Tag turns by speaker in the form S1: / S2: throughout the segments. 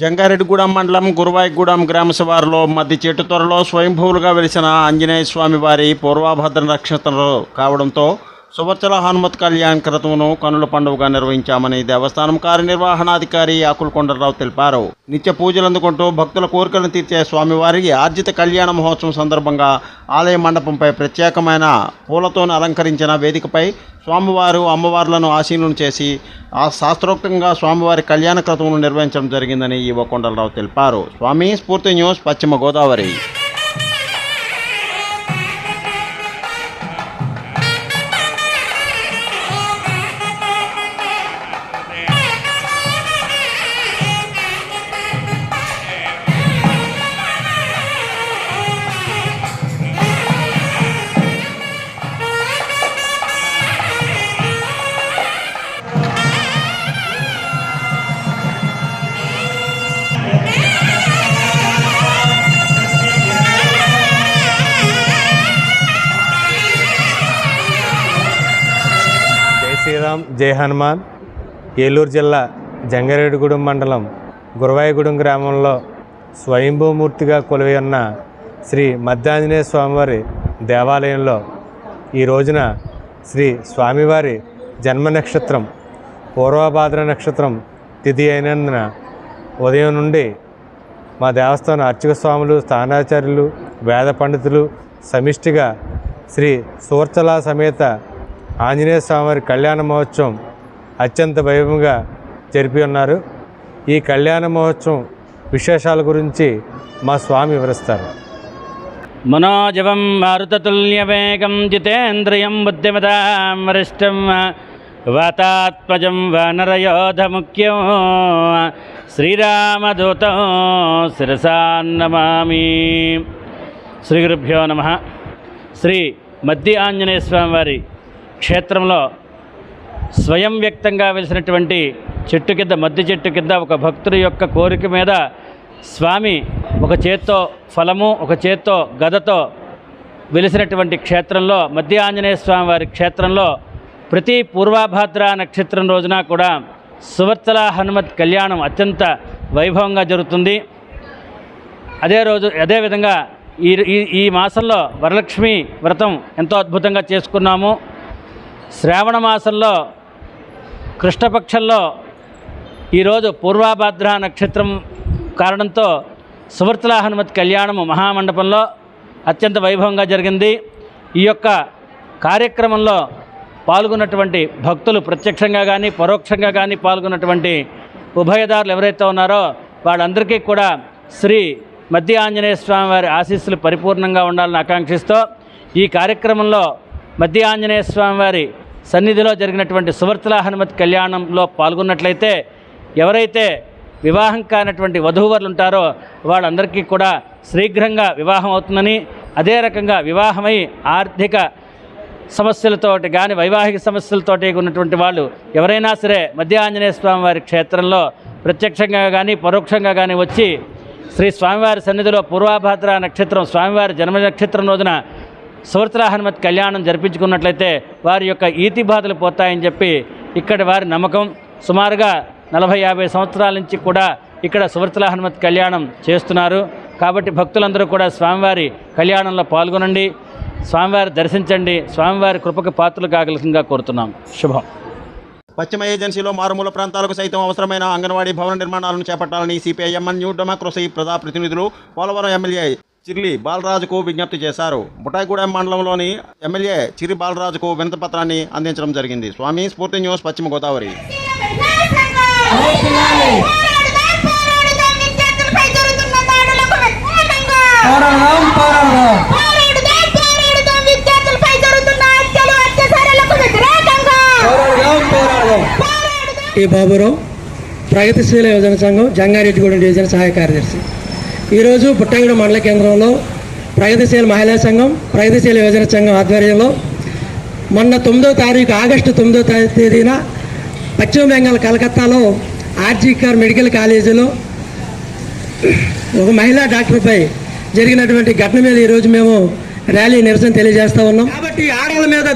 S1: జంగారెడ్డిగూడెం మండలం గురువాయిగూడెం గ్రామ శివారులో మధ్య చెట్టు త్వరలో స్వయంభూలుగా వెలిసిన ఆంజనేయ స్వామి వారి పూర్వభద్ర నక్షత్రంలో కావడంతో సువర్చల హనుమత్ కళ్యాణ్ క్రతువును కనుల పండుగగా నిర్వహించామని దేవస్థానం కార్యనిర్వహణాధికారి ఆకుల కొండలరావు తెలిపారు. నిత్య పూజలు అందుకుంటూ భక్తుల కోరికలను తీర్చే స్వామివారికి ఆర్జిత కళ్యాణ మహోత్సవం సందర్భంగా ఆలయ మండపంపై ప్రత్యేకమైన పూలతో అలంకరించిన వేదికపై స్వామివారు అమ్మవార్లను ఆశీనులను చేసి ఆ శాస్త్రోక్తంగా స్వామివారి కళ్యాణ క్రతువును నిర్వహించడం జరిగిందని ఈవో కొండలరావు తెలిపారు. స్వామి స్ఫూర్తి న్యూస్, పశ్చిమ గోదావరి.
S2: శ్రీరామ్ జై హనుమాన్. ఏలూరు జిల్లా జంగారెడ్డిగూడెం మండలం గురువాయిగూడెం గ్రామంలో స్వయంభూమూర్తిగా కొలువై ఉన్న శ్రీ మధ్యాంజనేయ స్వామివారి దేవాలయంలో ఈ రోజున శ్రీ స్వామివారి జన్మ నక్షత్రం పూర్వభాద్ర నక్షత్రం తిథి అయినందున ఉదయం నుండి మా దేవస్థానం అర్చక స్వాములు, స్థానాచార్యులు, వేద పండితులు సమిష్టిగా శ్రీ సువర్చల సమేత ఆంజనేయ స్వామివారి కళ్యాణ మహోత్సవం అత్యంత వైభవంగా జరిపి ఉన్నారు. ఈ కళ్యాణ మహోత్సవం విశేషాల గురించి మా స్వామి వివరిస్తారు.
S3: మనోజవం మారుతతుల్యవేగం జితేంద్రియం బుద్ధిమతాం వరిష్టం వాతాత్మజం వానరయోధముఖ్యం శ్రీరామదూతం శిరసా నమామి. శ్రీ గురుభ్యో నమః. శ్రీ మద్ది ఆంజనేయ స్వామివారి క్షేత్రంలో స్వయం వ్యక్తంగా వెలిసినటువంటి చెట్టు కింద, మద్ది చెట్టు కింద ఒక భక్తుడి యొక్క కోరిక మీద స్వామి ఒక చేత్తో ఫలము, ఒక చేత్తో గదతో వెలిసినటువంటి క్షేత్రంలో మద్ది ఆంజనేయ స్వామి వారి క్షేత్రంలో ప్రతి పూర్వభాద్ర నక్షత్రం రోజున కూడా సువర్చల హనుమత్ కళ్యాణం అత్యంత వైభవంగా జరుగుతుంది. అదేవిధంగా ఈ మాసంలో వరలక్ష్మి వ్రతం ఎంతో అద్భుతంగా చేసుకున్నాము. శ్రావణ మాసంలో కృష్ణపక్షంలో ఈరోజు పూర్వభాద్ర నక్షత్రం కారణంతో సువర్చల హనుమత్ కళ్యాణము మహామండపంలో అత్యంత వైభవంగా జరిగింది. ఈ యొక్క కార్యక్రమంలో పాల్గొన్నటువంటి భక్తులు ప్రత్యక్షంగా కానీ పరోక్షంగా కానీ పాల్గొన్నటువంటి ఉభయదారులు ఎవరైతే ఉన్నారో వాళ్ళందరికీ కూడా శ్రీ మద్ది ఆంజనేయ స్వామి వారి ఆశీస్సులు పరిపూర్ణంగా ఉండాలని ఆకాంక్షిస్తూ ఈ కార్యక్రమంలో మద్ది ఆంజనేయ స్వామి వారి సన్నిధిలో జరిగినటువంటి సువర్చల హనుమత్ కళ్యాణంలో పాల్గొన్నట్లయితే ఎవరైతే వివాహం కానటువంటి వధూవరులు ఉంటారో వాళ్ళందరికీ కూడా శీఘ్రంగా వివాహం అవుతుందని, అదే రకంగా వివాహమై ఆర్థిక సమస్యలతోటి కానీ వైవాహిక సమస్యలతోటి ఉన్నటువంటి వాళ్ళు ఎవరైనా సరే మద్ది ఆంజనేయ స్వామి వారి క్షేత్రంలో ప్రత్యక్షంగా కానీ పరోక్షంగా కానీ వచ్చి శ్రీ స్వామివారి సన్నిధిలో పూర్వభాద్ర నక్షత్రం స్వామివారి జన్మ నక్షత్రం రోజున సువర్చల హనుమత్ కళ్యాణం జరిపించుకున్నట్లయితే వారి యొక్క ఈతి బాధలు పోతాయని చెప్పి ఇక్కడి వారి నమ్మకం. సుమారుగా 40-50 సంవత్సరాల నుంచి కూడా ఇక్కడ సువర్చల హనుమత్ కళ్యాణం చేస్తున్నారు. కాబట్టి భక్తులందరూ కూడా స్వామివారి కళ్యాణంలో పాల్గొనండి, స్వామివారి దర్శించండి, స్వామివారి కృపకు పాత్రలు కాగలసిందిగా కోరుతున్నాం. శుభం.
S1: పశ్చిమ ఏజెన్సీలో మారుమూల ప్రాంతాలకు సైతం అవసరమైన అంగన్వాడీ భవన నిర్మాణాలను చేపట్టాలని సిపిఐఎంఎన్ న్యూ డెమోక్రసీ ప్రజాప్రతినిధులు పోలవరం ఎమ్మెల్యే చిర్లి బాలరాజుకు విజ్ఞప్తి చేశారు. బుటాయిగూడెం మండలంలోని ఎమ్మెల్యే చిరి బాలరాజుకు వినతిపత్రాన్ని అందించడం జరిగింది. స్వామి స్ఫూర్తి న్యూస్, పశ్చిమ గోదావరి.
S4: ఈ బాబురావు ప్రగతిశీల యువజన సంఘం జంగారెడ్డిగూడెం డివిజన్ సహాయ కార్యదర్శి. ఈరోజు పుట్టంగూడెం మండల కేంద్రంలో ప్రగతిశీల మహిళా సంఘం, ప్రగతిశీల యువజన సంఘం ఆధ్వర్యంలో మొన్న ఆగస్టు 9వ తేదీన పశ్చిమ బెంగాల్ కలకత్తాలో ఆర్జీకర్ మెడికల్ కాలేజీలో ఒక మహిళా డాక్టర్పై జరిగినటువంటి ఘటన మీద ఈరోజు మేము ర్యాలీ నిరసన తెలియజేస్తా ఉన్నాం. కాబట్టి ఆడవాళ్ళ మీద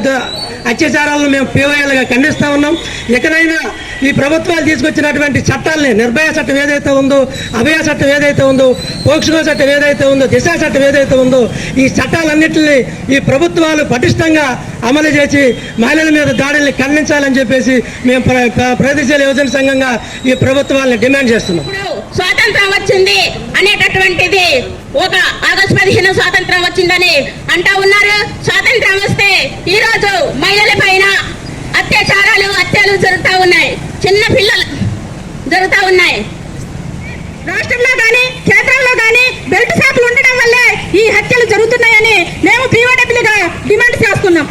S4: అత్యాచారాలను మేము పీవైలుగా ఖండిస్తూ ఉన్నాం. ఎక్కడైనా ఈ ప్రభుత్వాలు తీసుకొచ్చినటువంటి చట్టాలని, నిర్భయ చట్టం ఏదైతే ఉందో, అభయ చట్టం ఏదైతే ఉందో, పోక్సో చట్టం ఏదైతే ఉందో, దిశ చట్టం ఏదైతే ఉందో, ఈ చట్టాలన్నింటినీ ఈ ప్రభుత్వాలు పటిష్టంగా అమలు చేసి మహిళల మీద దాడుల్ని ఖండించాలని చెప్పేసి మేము ప్రగతిశీల యువజన సంఘంగా ఈ ప్రభుత్వాలను డిమాండ్ చేస్తున్నాం.
S5: స్వాతంత్రం వచ్చింది అనేటటువంటిది ఒక ఆగస్టు 15 స్వాతంత్రం వచ్చిందని అంటా ఉన్నారు. స్వాతంత్రం వస్తే ఈ రోజు మహిళల పైన అత్యాచారాలు, హత్యలు జరుగుతూ ఉన్నాయి, చిన్న పిల్లలు జరుగుతూ ఉన్నాయి. రాష్ట్రంలో కానీ కేంద్రంలో కానీ బెల్ట్ షాపులు ఉండడం వల్లే ఈ హత్యలు జరుగుతున్నాయని మేము పీఓడబ్ల్యూగా డిమాండ్ చేస్తున్నాం.